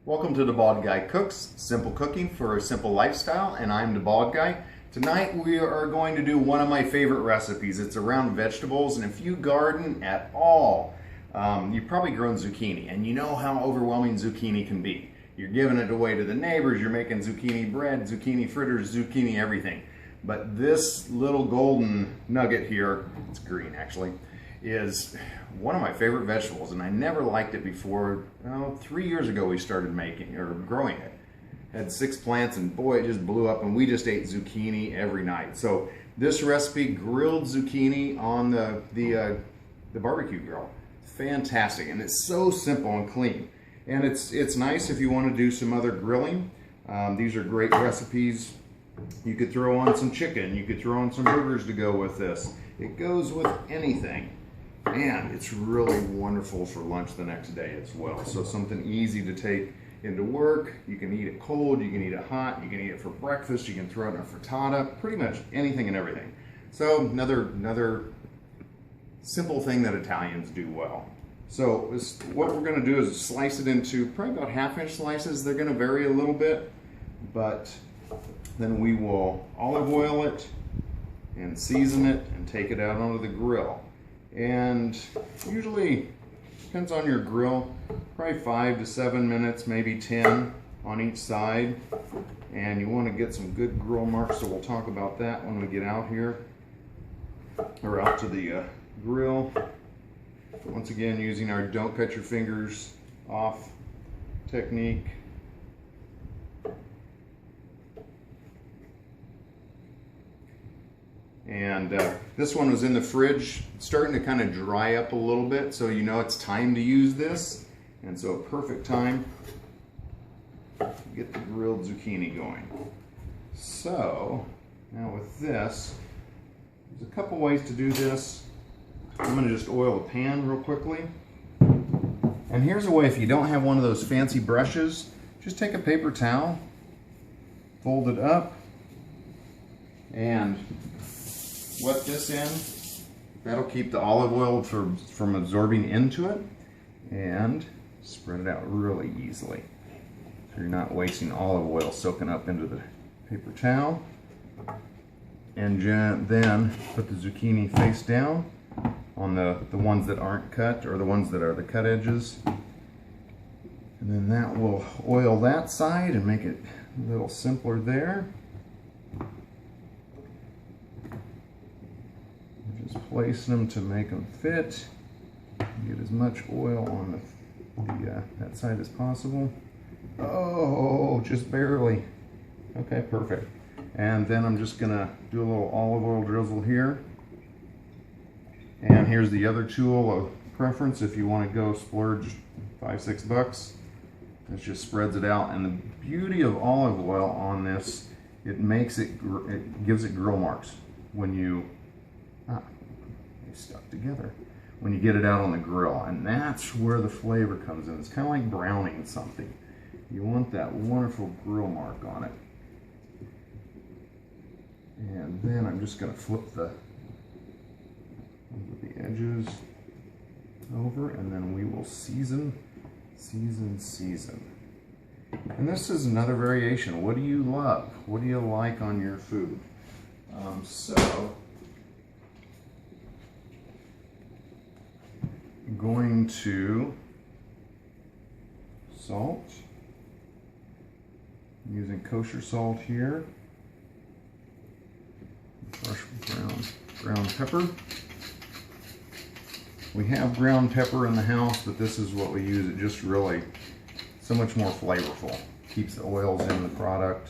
Welcome to The Bald Guy Cooks, simple cooking for a simple lifestyle, and I'm The Bald Guy. Tonight we are going to do one of my favorite recipes. It's around vegetables, and if you garden at all, you've probably grown zucchini, and you know how overwhelming zucchini can be. You're giving it away to the neighbors, you're making zucchini bread, zucchini fritters, zucchini everything. But this little golden nugget here, it's green actually, is one of my favorite vegetables, and I never liked it before. Well, 3 years ago we started making or growing it. Had 6 plants, and boy, it just blew up, and we just ate zucchini every night. So this recipe, grilled zucchini on the barbecue grill, fantastic, and it's so simple and clean. And it's nice if you want to do some other grilling. These are great recipes. You could throw on some chicken, you could throw on some burgers to go with this. It goes with anything. And it's really wonderful for lunch the next day as well. So something easy to take into work. You can eat it cold, you can eat it hot, you can eat it for breakfast, you can throw it in a frittata, pretty much anything and everything. So another simple thing that Italians do well. So what we're going to do is slice it into probably about half-inch slices. They're going to vary a little bit, but then we will olive oil it and season it and take it out onto the grill. And usually, depends on your grill, probably 5 to 7 minutes, maybe 10 on each side. And you want to get some good grill marks, so we'll talk about that when we get out here, or out to the grill. Once again, using our don't cut your fingers off technique. And this one was in the fridge, starting to kind of dry up a little bit, so you know it's time to use this. And so a perfect time to get the grilled zucchini going. So now with this, there's a couple ways to do this. I'm going to just oil the pan real quickly. And here's a way, if you don't have one of those fancy brushes, just take a paper towel, fold it up, and wet this in. That'll keep the olive oil from absorbing into it, and spread it out really easily, so you're not wasting olive oil soaking up into the paper towel. And then put the zucchini face down on the ones that aren't cut, or the ones that are the cut edges. And then that will oil that side and make it a little simpler there. Just placing them to make them fit. Get as much oil on that side as possible. Oh, just barely. Okay, perfect. And then I'm just gonna do a little olive oil drizzle here. And here's the other tool of preference if you want to go splurge $5-6. It just spreads it out. And the beauty of olive oil on this, it gives it grill marks when you they stuck together when you get it out on the grill, and that's where the flavor comes in. It's kind of like browning something. You want that wonderful grill mark on it. And then I'm just going to flip the edges over, and then we will season. And this is another variation. What do you love? What do you like on your food? So I'm going to salt. I'm using kosher salt here. Fresh ground pepper. We have ground pepper in the house, but this is what we use. It just really so much more flavorful. Keeps the oils in the product.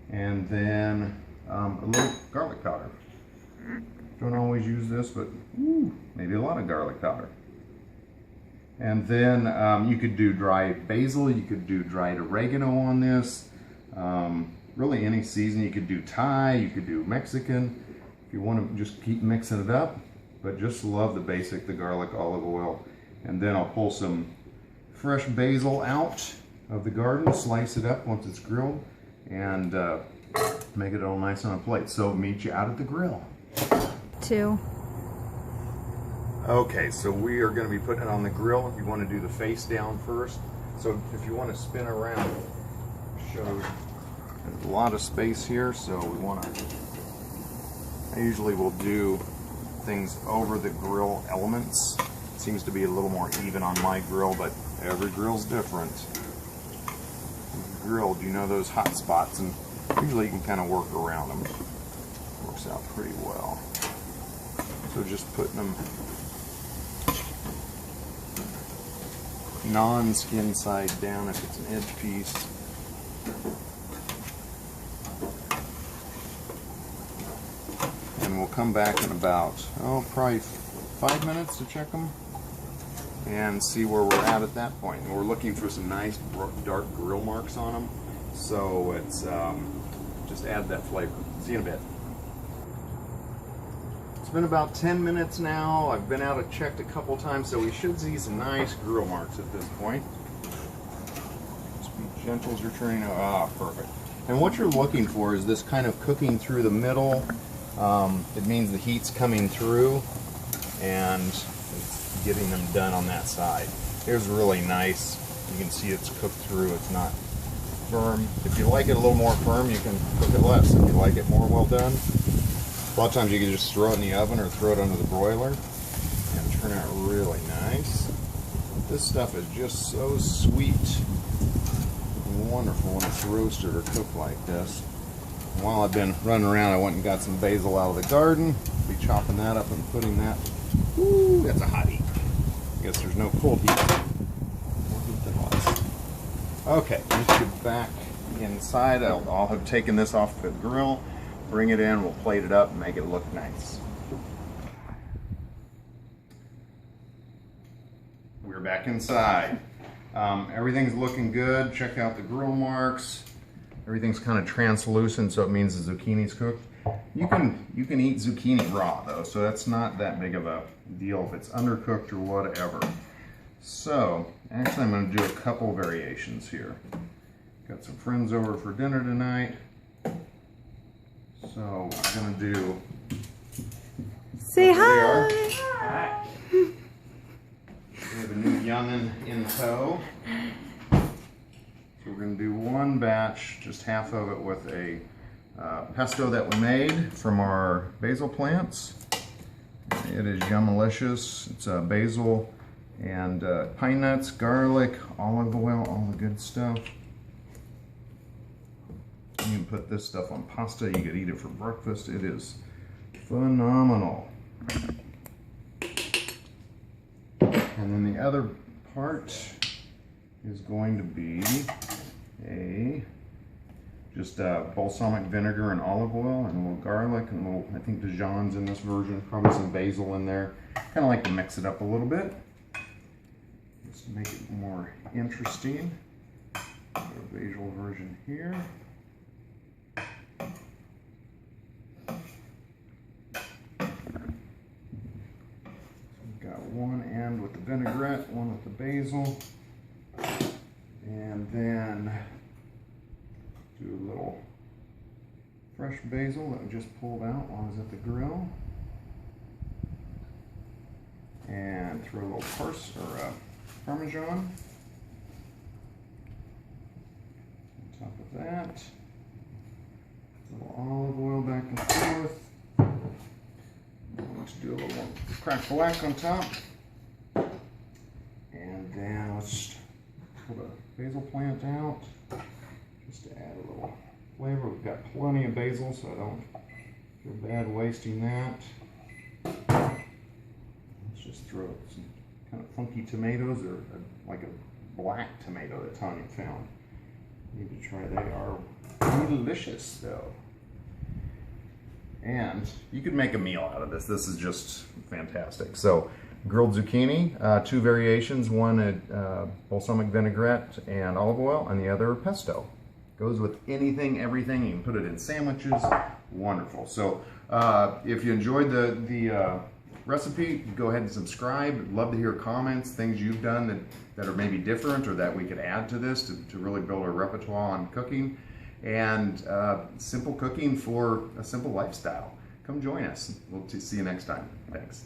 And then a little garlic powder. Don't always use this, but maybe a lot of garlic powder. And then you could do dried basil, you could do dried oregano on this. Really any season. You could do Thai, you could do Mexican. If you want to just keep mixing it up, but just love the basic, the garlic, olive oil. And then I'll pull some fresh basil out of the garden, slice it up once it's grilled, and make it all nice on a plate. So meet you out at the grill. 2. Okay, so we are going to be putting it on the grill. You want to do the face down first. So if you want to spin around, show there's a lot of space here, so we want to, I usually will do things over the grill elements. It seems to be a little more even on my grill, but every grill's different. Grilled, you know those hot spots, and usually you can kind of work around them. Works out pretty well. So just putting them non-skin side down if it's an edge piece. And we'll come back in about, probably 5 minutes to check them and see where we're at that point. And we're looking for some nice dark grill marks on them, so it's just add that flavor. See you in a bit. It's been about 10 minutes now. I've been out and checked a couple times, so we should see some nice grill marks at this point. Just be gentle as you're turning. Perfect. And what you're looking for is this kind of cooking through the middle. It means the heat's coming through and it's getting them done on that side. Here's really nice. You can see it's cooked through. It's not firm. If you like it a little more firm, you can cook it less. If you like it more well done, a lot of times you can just throw it in the oven or throw it under the broiler and turn out really nice. This stuff is just so sweet and wonderful when it's roasted or cooked like this. While I've been running around, I went and got some basil out of the garden. Be chopping that up and putting that. Ooh, that's a hot heat. I guess there's no cold heat. More heat than less. Okay, let's get back inside. I'll have taken this off the grill, bring it in, we'll plate it up and make it look nice. We're back inside. Everything's looking good. Check out the grill marks. Everything's kind of translucent, so it means the zucchini's cooked. You can eat zucchini raw though, so that's not that big of a deal if it's undercooked or whatever. So actually I'm going to do a couple variations here. Got some friends over for dinner tonight, so I'm going to do. Say hi. Hi. We have a new young'un in tow. So we're going to do one batch, just half of it with a pesto that we made from our basil plants. It is yummalicious. It's basil and pine nuts, garlic, olive oil, all the good stuff. You can put this stuff on pasta. You could eat it for breakfast. It is phenomenal. And then the other part is going to be just balsamic vinegar and olive oil and a little garlic and a little, I think Dijon's in this version, probably some basil in there. Kind of like to mix it up a little bit, just to make it more interesting. Got a basil version here. Got one end with the vinaigrette, one with the basil, and then do a little fresh basil that we just pulled out while I was at the grill, and throw a little Parmesan on top of that. A little olive oil back and forth. Let's do a little more cracked black on top. And then let's pull the basil plant out just to add a little flavor. We've got plenty of basil, so I don't feel bad wasting that. Let's just throw some kind of funky tomatoes, or like a black tomato that Tanya found. You need to try. They are delicious though. And you could make a meal out of this. This is just fantastic. So grilled zucchini, two variations, one at balsamic vinaigrette and olive oil, and the other pesto. Goes with anything, everything. You can put it in sandwiches. Wonderful. So if you enjoyed the recipe, go ahead and subscribe. I'd love to hear comments, things you've done that are maybe different or that we could add to this to really build a repertoire on cooking. And simple cooking for a simple lifestyle. Come join us. We'll see you next time. Thanks.